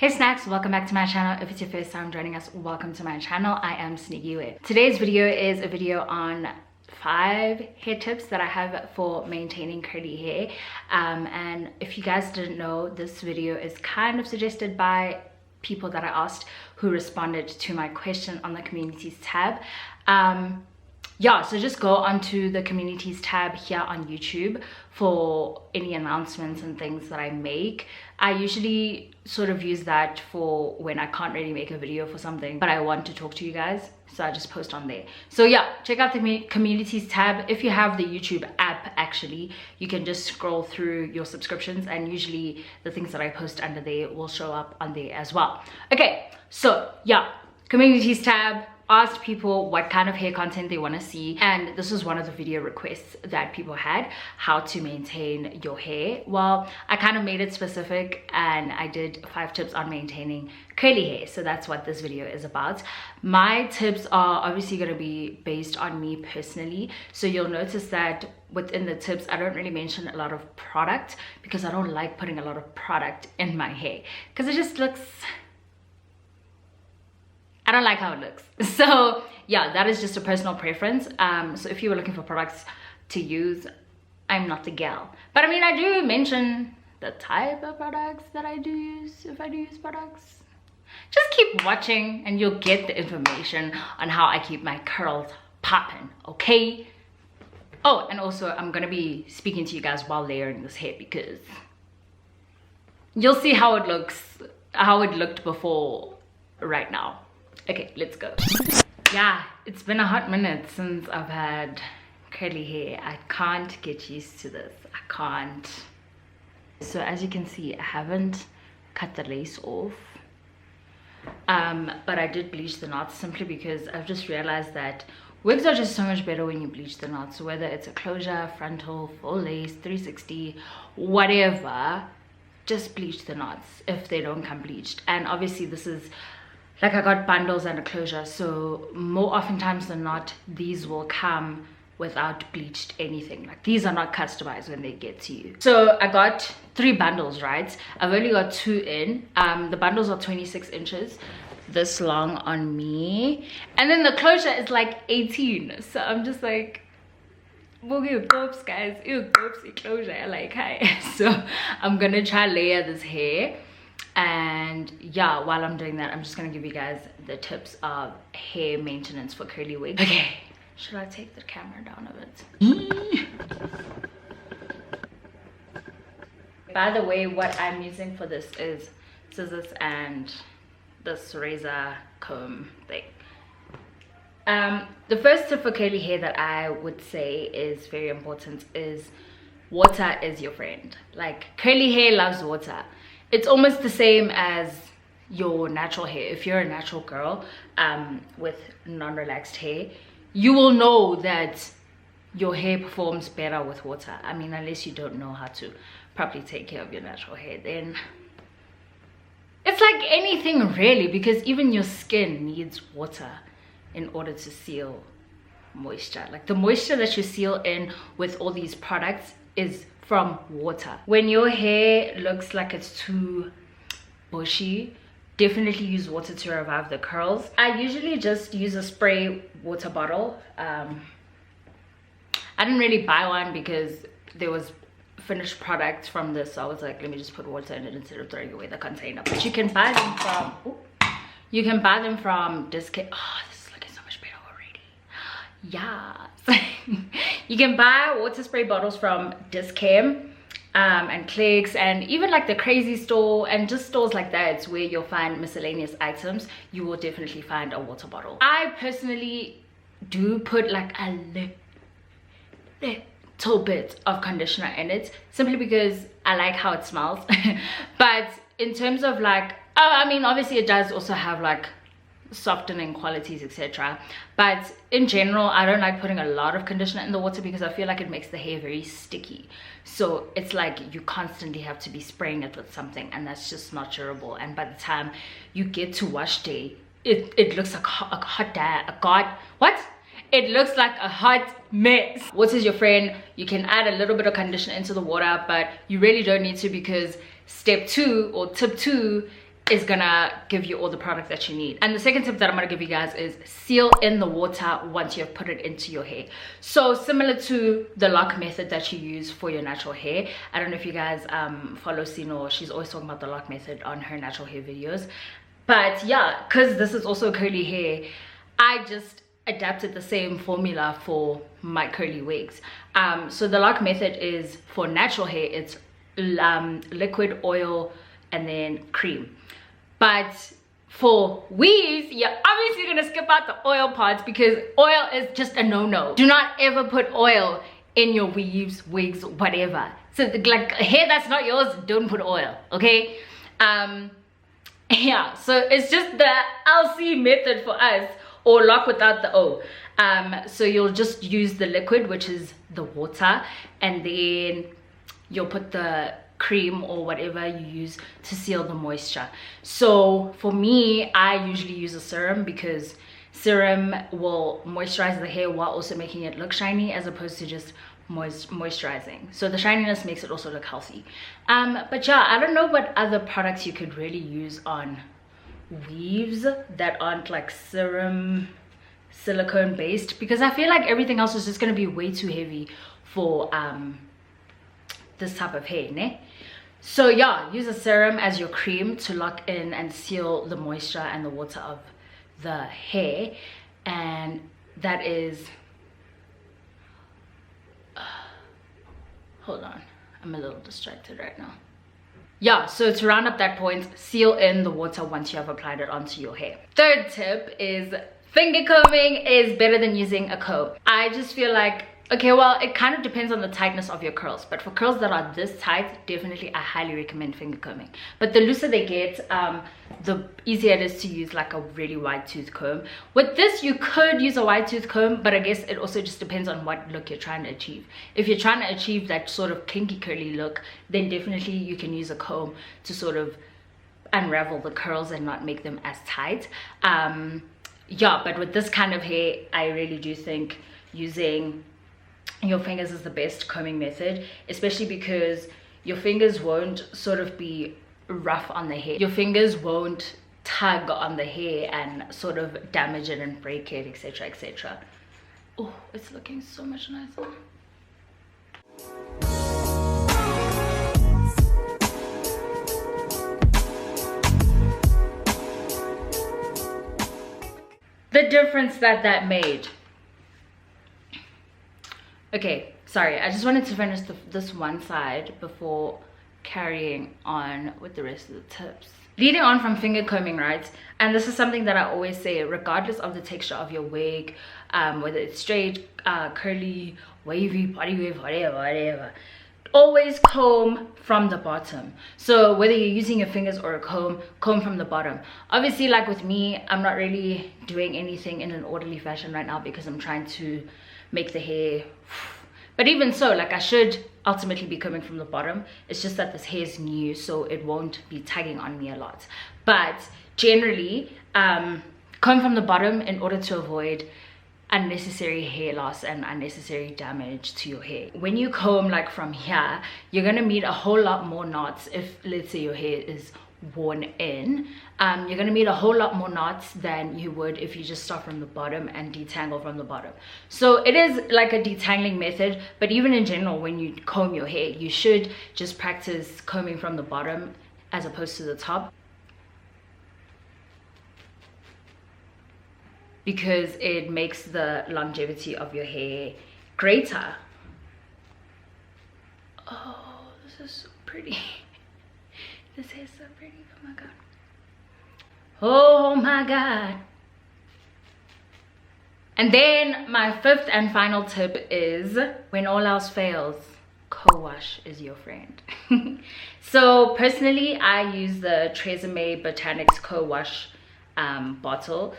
Hey snacks, welcome back to my channel. If it's your first time joining us, welcome to my channel. I am Sneaky Way. Today's video is a video on 5 hair tips that I have for maintaining curly hair. And if you guys didn't know, this video is kind of suggested by people that I asked who responded to my question on the communities tab. Yeah, so just go onto the communities tab here on YouTube for any announcements and things that I make. I usually sort of use that for when I can't really make a video for something, but I want to talk to you guys, so I just post on there. So yeah, check out the communities tab. If you have the YouTube app, actually, you can just scroll through your subscriptions, and usually the things that I post under there will show up on there as well. Okay, so yeah, communities tab. Asked people what kind of hair content they want to see, and this was one of the video requests that people had, how to maintain your hair. Well, I kind of made it specific and I did 5 tips on maintaining curly hair, so that's what this video is about. My tips are obviously going to be based on me personally, so you'll notice that within the tips I don't really mention a lot of product, because I don't like putting a lot of product in my hair because it just looks, I don't like how it looks. So yeah, that is just a personal preference. So if you were looking for products to use, I'm not the gal. But I mean, I do mention the type of products that I do use, if I do use products. Just keep watching and you'll get the information on how I keep my curls popping, okay? Oh, and also I'm gonna be speaking to you guys while layering this hair, because you'll see how it looks, how it looked before right now. Okay, let's go. Yeah, it's been a hot minute since I've had curly hair. I can't get used to this. I can't. So as you can see, I haven't cut the lace off. But I did bleach the knots simply because I've just realized that wigs are just so much better when you bleach the knots. So whether it's a closure, frontal, full lace, 360, whatever, just bleach the knots if they don't come bleached. And obviously this is, like, I got bundles and a closure, so more oftentimes than not, these will come without bleached anything. Like, these are not customized when they get to you. So I got 3 bundles, right? I've only got 2 in. The bundles are 26 inches, this long on me. And then the closure is like 18. So I'm just like, boogie goops, guys. Ew, goops, closure. Like, hi. So I'm gonna try layer this hair. And yeah, while I'm doing that, I'm just gonna give you guys the tips of hair maintenance for curly wigs. Okay, should I take the camera down a bit? By the way, what I'm using for this is scissors and this razor comb thing. The first tip for curly hair that I would say is very important is water is your friend. Like, curly hair loves water. It's almost the same as your natural hair. If you're a natural girl with non-relaxed hair, you will know that your hair performs better with water. I mean, unless you don't know how to properly take care of your natural hair, then it's like anything really, because even your skin needs water in order to seal moisture. Like, the moisture that you seal in with all these products is from water. When your hair looks like it's too bushy, definitely use water to revive the curls. I usually just use a spray water bottle. I didn't really buy one because there was finished product from this, so I was like, let me just put water in it instead of throwing away the container. But you can buy them from Discount. Oh, this is looking so much better already. Yeah. You can buy water spray bottles from Discount and Clicks, and even like the Crazy Store and just stores like that where you'll find miscellaneous items. You will definitely find a water bottle. I personally do put like a little bit of conditioner in it, simply because I like how it smells. But in terms of like, I mean, obviously it does also have like softening qualities, etc., but in general I don't like putting a lot of conditioner in the water because I feel like it makes the hair very sticky. So it's like you constantly have to be spraying it with something, and that's just not durable. And by the time you get to wash day, it looks like it looks like a hot mess. Water is your friend. You can add a little bit of conditioner into the water, but you really don't need to, because step 2 or tip 2 is gonna give you all the product that you need. And the second tip that I'm gonna give you guys is seal in the water once you have put it into your hair. So similar to the lock method that you use for your natural hair. I don't know if you guys follow Sino. She's always talking about the lock method on her natural hair videos. But yeah, because this is also curly hair, I just adapted the same formula for my curly wigs. So the lock method is for natural hair, it's liquid, oil, and then cream. But for weaves, you're obviously gonna skip out the oil parts because oil is just a no-no. Do not ever put oil in your weaves, wigs, whatever. So like hair that's not yours, don't put oil, okay? Yeah, so it's just the LC method for us, or lock without the O. So you'll just use the liquid, which is the water, and then you'll put the cream or whatever you use to seal the moisture. So for me, I usually use a serum because serum will moisturize the hair while also making it look shiny, as opposed to just moisturizing. So the shininess makes it also look healthy. But yeah, I don't know what other products you could really use on weaves that aren't like serum silicone based, because I feel like everything else is just going to be way too heavy for this type of hair, ne? So yeah, use a serum as your cream to lock in and seal the moisture and the water of the hair. And that is hold on, I'm a little distracted right now. Yeah, so to round up that point, seal in the water once you have applied it onto your hair. Third tip is finger combing is better than using a comb. I just feel like, okay, well, it kind of depends on the tightness of your curls, but for curls that are this tight, definitely I highly recommend finger combing. But the looser they get, the easier it is to use like a really wide tooth comb. With this, you could use a wide tooth comb, but I guess it also just depends on what look you're trying to achieve. If you're trying to achieve that sort of kinky curly look, then definitely you can use a comb to sort of unravel the curls and not make them as tight. Yeah, but with this kind of hair, I really do think using your fingers is the best combing method, especially because your fingers won't sort of be rough on the hair. Your fingers won't tug on the hair and sort of damage it and break it, etc, etc. Oh, it's looking so much nicer. The difference that made. Okay, sorry, I just wanted to finish this one side before carrying on with the rest of the tips. Leading on from finger combing, right? And this is something that I always say, regardless of the texture of your wig, whether it's straight, curly, wavy, body wave, whatever, always comb from the bottom. So whether you're using your fingers or a comb from the bottom. Obviously, like with me, I'm not really doing anything in an orderly fashion right now because I'm trying to make the hair, but even so, like I should ultimately be combing from the bottom. It's just that this hair is new, so it won't be tugging on me a lot. But generally, comb from the bottom in order to avoid unnecessary hair loss and unnecessary damage to your hair. When you comb like from here, you're gonna meet a whole lot more knots. If let's say your hair is worn in, you're gonna meet a whole lot more knots than you would if you just start from the bottom and detangle from the bottom. So it is like a detangling method, but even in general, when you comb your hair, you should just practice combing from the bottom as opposed to the top, because it makes the longevity of your hair greater. Oh, this is so pretty. This hair is so pretty. Oh my god. Oh my god. And then my fifth and final tip is, when all else fails, co-wash is your friend. So personally, I use the Tresemme Botanics co-wash bottle.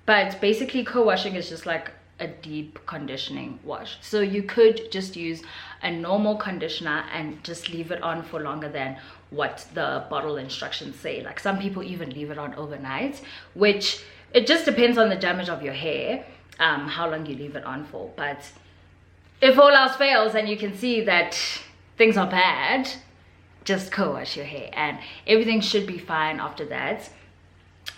But basically, co-washing is just like a deep conditioning wash. So you could just use a normal conditioner and just leave it on for longer than what the bottle instructions say. Like some people even leave it on overnight, which it just depends on the damage of your hair, how long you leave it on for. But if all else fails and you can see that things are bad, just co-wash your hair and everything should be fine after that,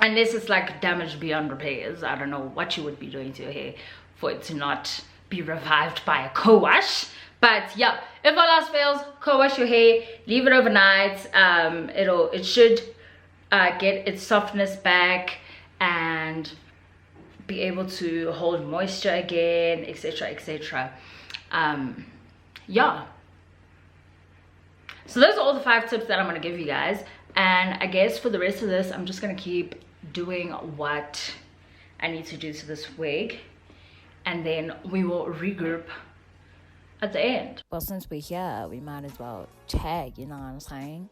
unless it's like damaged beyond repairs. I don't know what you would be doing to your hair for it to not be revived by a co-wash. But yeah, if all else fails, co-wash your hair, leave it overnight. It should get its softness back and be able to hold moisture again, etc, etc. Yeah, so those are all the 5 tips that I'm going to give you guys, and I guess for the rest of this I'm just going to keep doing what I need to do to this wig, and then we will regroup at the end. Well, since we're here, we might as well tag, you know what I'm saying?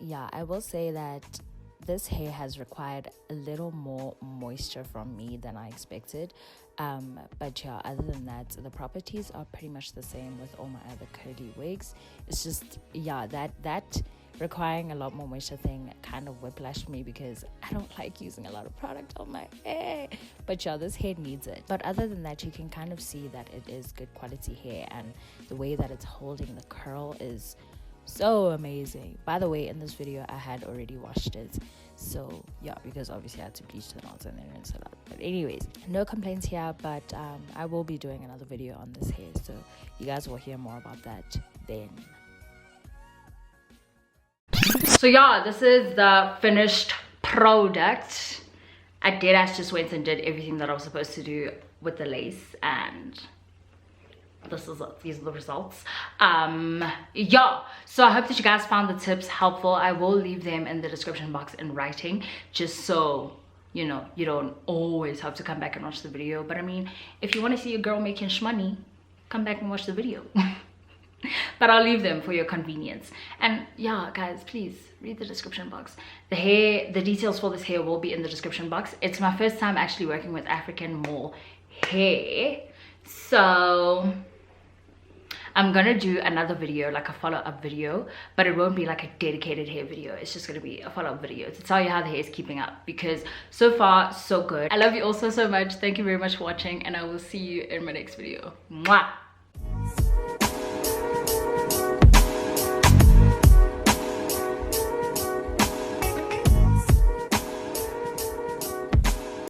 Yeah, I will say that this hair has required a little more moisture from me than I expected, but yeah, other than that, the properties are pretty much the same with all my other curly wigs. It's just, yeah, that requiring a lot more moisture thing kind of whiplashed me, because I don't like using a lot of product on my hair. But yeah, this hair needs it. But other than that, you can kind of see that it is good quality hair, and the way that it's holding the curl is so amazing. By the way, in this video I had already washed it, so yeah, because obviously I had to bleach the knots and then rinse it out. But anyways, no complaints here, but I will be doing another video on this hair, so you guys will hear more about that then. So yeah, this is the finished product. I just went and did everything that I was supposed to do with the lace, and these are the results. Yeah, so I hope that you guys found the tips helpful. I will leave them in the description box in writing, just so you know you don't always have to come back and watch the video. But I mean, if you want to see a girl making shmoney, come back and watch the video. But I'll leave them for your convenience. And yeah, guys, please read the description box. The details for this hair will be in the description box. It's my first time actually working with African mole hair, so I'm gonna do another video, like a follow-up video, but it won't be like a dedicated hair video. It's just gonna be a follow-up video to tell you how the hair is keeping up, because so far so good. I love you all so much. Thank you very much for watching, and I will see you in my next video. Mwah!